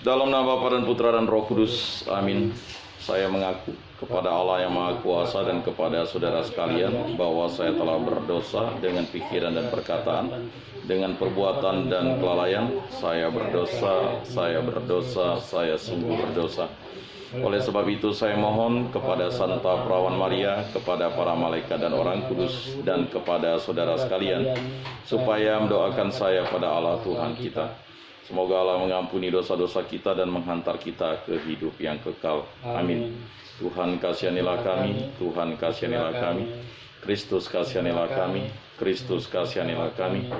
Dalam nama Bapa dan Putra dan Roh Kudus, amin. Saya mengaku kepada Allah yang Maha Kuasa dan kepada saudara sekalian bahwa saya telah berdosa dengan pikiran dan perkataan, dengan perbuatan dan kelalaian. Saya berdosa, saya sungguh berdosa. Oleh sebab itu saya mohon kepada Santa Perawan Maria, kepada para malaikat dan orang kudus, dan kepada saudara sekalian, supaya mendoakan saya pada Allah Tuhan kita. Semoga Allah mengampuni dosa-dosa kita dan menghantar kita ke hidup yang kekal. Amin. Tuhan kasihanilah kami, Tuhan kasihanilah kami. Kristus kasihanilah kami, Kristus kasihanilah kami.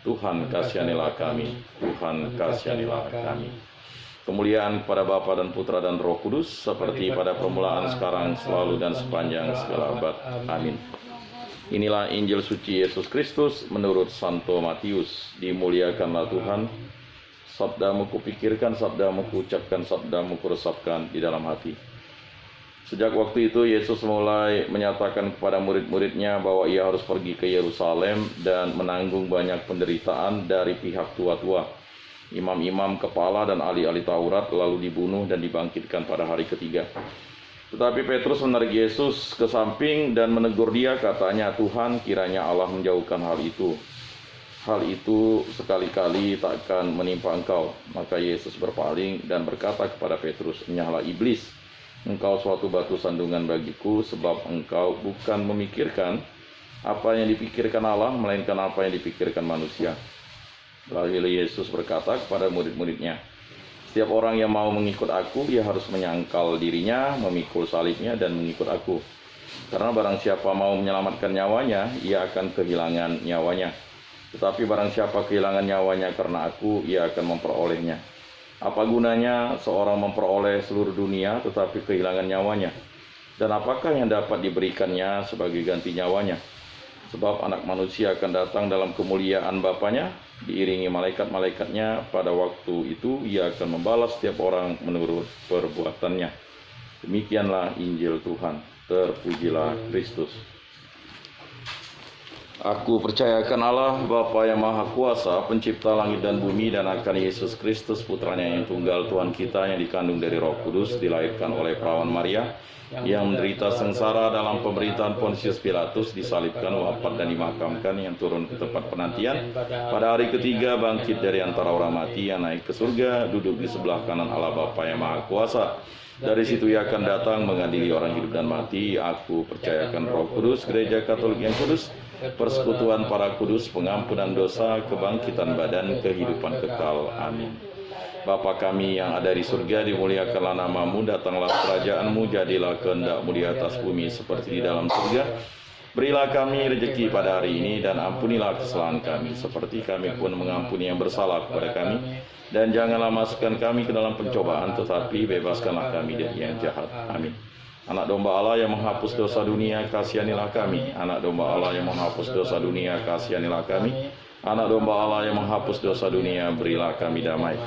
Tuhan kasihanilah kami, Tuhan kasihanilah kami. Kemuliaan kepada Bapa dan Putra dan Roh Kudus, seperti pada permulaan, sekarang, selalu, dan sepanjang segala abad. Amin. Inilah Injil suci Yesus Kristus menurut Santo Matius. Dimuliakanlah Tuhan. Sabdamu kupikirkan, sabdamu kuucapkan, sabdamu kuresapkan di dalam hati. Sejak waktu itu Yesus mulai menyatakan kepada murid-muridnya bahwa ia harus pergi ke Yerusalem dan menanggung banyak penderitaan dari pihak tua-tua, imam-imam kepala dan ahli-ahli Taurat, lalu dibunuh dan dibangkitkan pada hari ketiga. Tetapi Petrus menarik Yesus ke samping dan menegur dia, katanya, "Tuhan, kiranya Allah menjauhkan hal itu. Hal itu sekali-kali takkan menimpa engkau." Maka Yesus berpaling dan berkata kepada Petrus, "Enyahlah iblis, engkau suatu batu sandungan bagiku, sebab engkau bukan memikirkan apa yang dipikirkan Allah, melainkan apa yang dipikirkan manusia." Lalu Yesus berkata kepada murid-muridnya, "Setiap orang yang mau mengikut aku, ia harus menyangkal dirinya, memikul salibnya, dan mengikut aku. Karena barang siapa mau menyelamatkan nyawanya, ia akan kehilangan nyawanya. Tetapi barang siapa kehilangan nyawanya karena aku, ia akan memperolehnya. Apa gunanya seorang memperoleh seluruh dunia tetapi kehilangan nyawanya? Dan apakah yang dapat diberikannya sebagai ganti nyawanya? Sebab anak manusia akan datang dalam kemuliaan Bapanya, diiringi malaikat-malaikatnya. Pada waktu itu ia akan membalas setiap orang menurut perbuatannya." Demikianlah Injil Tuhan. Terpujilah Kristus. Aku percayakan Allah, Bapa yang Maha Kuasa, pencipta langit dan bumi, dan akan Yesus Kristus, putranya yang tunggal, Tuhan kita, yang dikandung dari Roh Kudus, dilahirkan oleh Perawan Maria, yang menderita sengsara dalam pemerintahan Pontius Pilatus, disalibkan, wafat, dan dimakamkan, yang turun ke tempat penantian, pada hari ketiga bangkit dari antara orang mati, yang naik ke surga, duduk di sebelah kanan Allah Bapa yang Maha Kuasa. Dari situ ia akan datang mengadili orang hidup dan mati. Aku percayakan Roh Kudus, Gereja Katolik yang kudus, persekutuan para kudus, pengampunan dosa, kebangkitan badan, kehidupan kekal. Amin. Bapa kami yang ada di surga, dimuliakanlah namamu, datanglah kerajaanmu, jadilah kehendakmu di atas bumi seperti di dalam surga. Berilah kami rezeki pada hari ini, dan ampunilah kesalahan kami, seperti kami pun mengampuni yang bersalah kepada kami. Dan janganlah masukkan kami ke dalam pencobaan, tetapi bebaskanlah kami dari yang jahat. Amin. Anak domba Allah yang menghapus dosa dunia, kasihanilah kami. Anak domba Allah yang menghapus dosa dunia, kasihanilah kami. Anak domba Allah yang menghapus dosa dunia, berilah kami damai.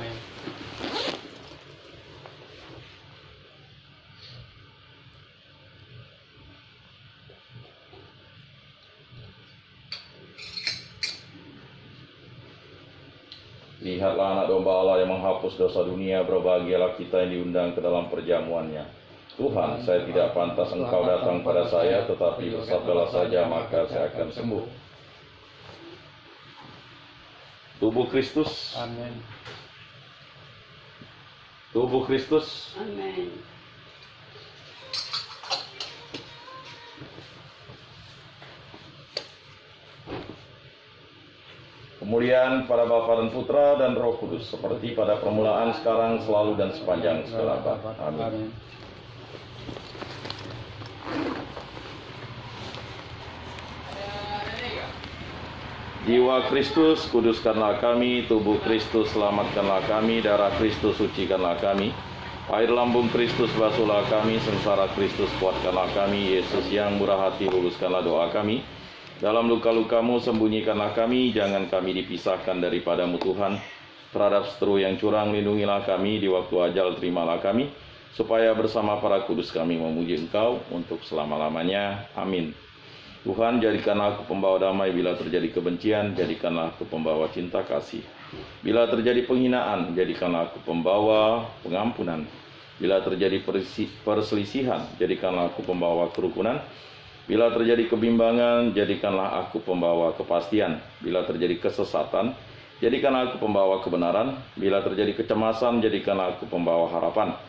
Lihatlah anak domba Allah yang menghapus dosa dunia, berbahagialah kita yang diundang ke dalam perjamuannya. Tuhan, saya tidak pantas engkau datang pada saya, tetapi bersabdalah saja, maka saya akan sembuh. Tubuh Kristus. Amin. Tubuh Kristus. Amin. Kemuliaan pada Bapa dan Putra dan Roh Kudus, seperti pada permulaan, sekarang, selalu, dan sepanjang segala abad. Amin. Jiwa Kristus, kuduskanlah kami. Tubuh Kristus, selamatkanlah kami. Darah Kristus, sucikanlah kami. Air lambung Kristus, basuhlah kami. Sengsara Kristus, kuatkanlah kami. Yesus yang murah hati, luluskanlah doa kami. Dalam luka-lukamu, sembunyikanlah kami. Jangan kami dipisahkan daripadamu, Tuhan. Terhadap seteru yang curang, lindungilah kami. Di waktu ajal, terimalah kami, supaya bersama para kudus kami memuji Engkau untuk selama-lamanya. Amin. Tuhan, jadikanlah aku pembawa damai bila terjadi kebencian. Jadikanlah aku pembawa cinta kasih. Bila terjadi penghinaan, jadikanlah aku pembawa pengampunan. Bila terjadi perselisihan, jadikanlah aku pembawa kerukunan. Bila terjadi kebimbangan, jadikanlah aku pembawa kepastian. Bila terjadi kesesatan, jadikanlah aku pembawa kebenaran. Bila terjadi kecemasan, jadikanlah aku pembawa harapan.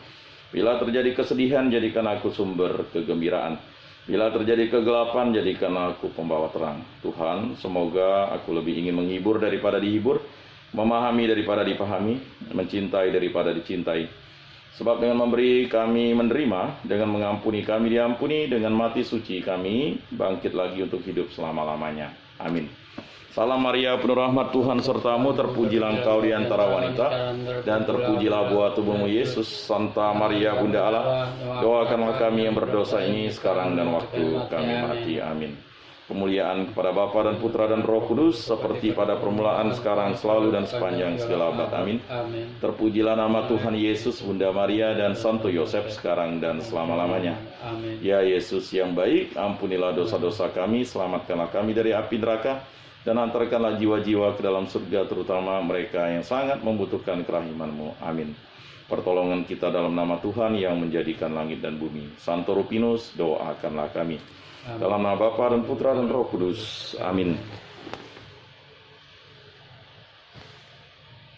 Bila terjadi kesedihan, jadikanlah aku sumber kegembiraan. Bila terjadi kegelapan, jadikanlah aku pembawa terang. Tuhan, semoga aku lebih ingin menghibur daripada dihibur, memahami daripada dipahami, mencintai daripada dicintai. Sebab dengan memberi kami menerima, dengan mengampuni kami diampuni, dengan mati suci kami bangkit lagi untuk hidup selama-lamanya. Amin. Salam Maria, penuh rahmat Tuhan sertamu, terpujilah engkau di antara wanita, dan terpujilah buah tubuhmu Yesus. Santa Maria Bunda Allah, doakanlah kami yang berdosa ini sekarang dan waktu kami mati. Amin. Kemuliaan kepada Bapa dan Putra dan Roh Kudus, seperti pada permulaan, sekarang, selalu, dan sepanjang segala abad. Amin. Terpujilah nama Tuhan Yesus, Bunda Maria, dan Santo Yosef, sekarang dan selama-lamanya. Ya Yesus yang baik, ampunilah dosa-dosa kami, selamatkanlah kami dari api neraka, dan antarkanlah jiwa-jiwa ke dalam surga, terutama mereka yang sangat membutuhkan kerahiman-Mu. Amin. Pertolongan kita dalam nama Tuhan yang menjadikan langit dan bumi. Santo Rupinus, doakanlah kami. Dalam nama Bapa dan Putra dan Roh Kudus. Amin.